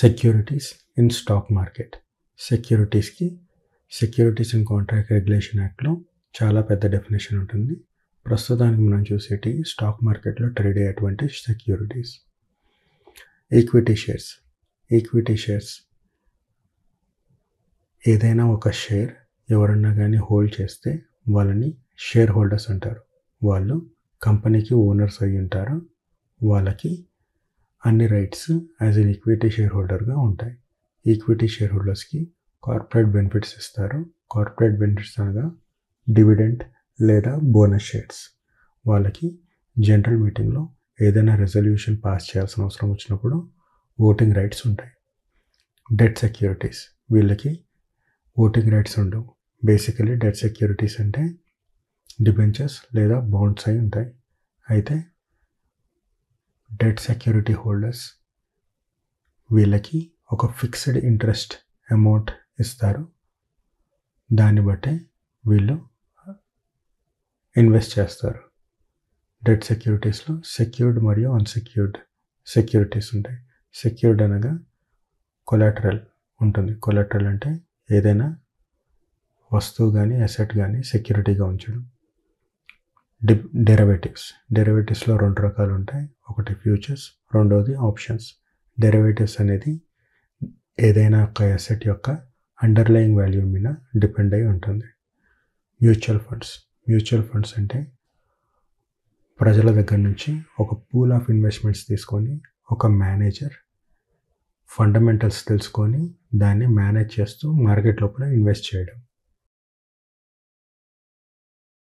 Securities in stock market. Securities and contract regulation యాక్ట్లో చాలా పెద్ద డెఫినేషన్ ఉంటుంది. ప్రస్తుతానికి మనం చూసేటి స్టాక్ మార్కెట్లో ట్రేడ్ అయ్యేటువంటి సెక్యూరిటీస్. ఈక్విటీ షేర్స్ ఏదైనా ఒక షేర్ ఎవరన్నా కానీ హోల్డ్ చేస్తే వాళ్ళని షేర్ హోల్డర్స్ అంటారు. వాళ్ళు కంపెనీకి ఓనర్స్ అయి ఉంటారు. వాళ్ళకి అన్ని rights as an equity share హోల్డర్గా ఉంటాయి. ఈక్విటీ షేర్ హోల్డర్స్కి కార్పొరేట్ బెనిఫిట్స్ ఇస్తారు. కార్పొరేట్ బెనిఫిట్స్ అనగా డివిడెండ్ లేదా బోనస్ షేర్స్. వాళ్ళకి జనరల్ మీటింగ్లో ఏదైనా రెజల్యూషన్ పాస్ చేయాల్సిన అవసరం వచ్చినప్పుడు ఓటింగ్ రైట్స్ ఉంటాయి. డెట్ సెక్యూరిటీస్, వీళ్ళకి ఓటింగ్ రైట్స్ ఉండవు. బేసికలీ డెట్ సెక్యూరిటీస్ అంటే డిబెంచర్స్ లేదా బాండ్స్ అయి ఉంటాయి. అయితే డెట్ సెక్యూరిటీ హోల్డర్స్ వీళ్ళకి ఒక ఫిక్స్డ్ ఇంట్రెస్ట్ అమౌంట్ ఇస్తారు. దాన్ని బట్టే వీళ్ళు ఇన్వెస్ట్ చేస్తారు. డెట్ సెక్యూరిటీస్లో సెక్యూర్డ్ మరియు అన్సెక్యూర్డ్ సెక్యూరిటీస్ ఉంటాయి. సెక్యూర్డ్ అనగా కొలాటరల్ ఉంటుంది. కొలాటరల్ అంటే ఏదైనా వస్తువు కానీ అసెట్ కానీ సెక్యూరిటీగా ఉంచడం. డెరివేటివ్స్లో 2 రకాలు ఉంటాయి. ఒకటి ఫ్యూచర్స్, రెండవది ఆప్షన్స్. డెరివేటివ్స్ అనేది ఏదైనా ఒక అసెట్ యొక్క అండర్లయింగ్ వాల్యూ మీద డిపెండ్ అయి ఉంటుంది. మ్యూచువల్ ఫండ్స్ అంటే ప్రజల దగ్గర నుంచి ఒక పూల్ ఆఫ్ ఇన్వెస్ట్మెంట్స్ తీసుకొని ఒక మేనేజర్ ఫండమెంటల్స్ తెలుసుకొని దాన్ని మేనేజ్ చేస్తూ మార్కెట్ లోపల ఇన్వెస్ట్ చేయడం.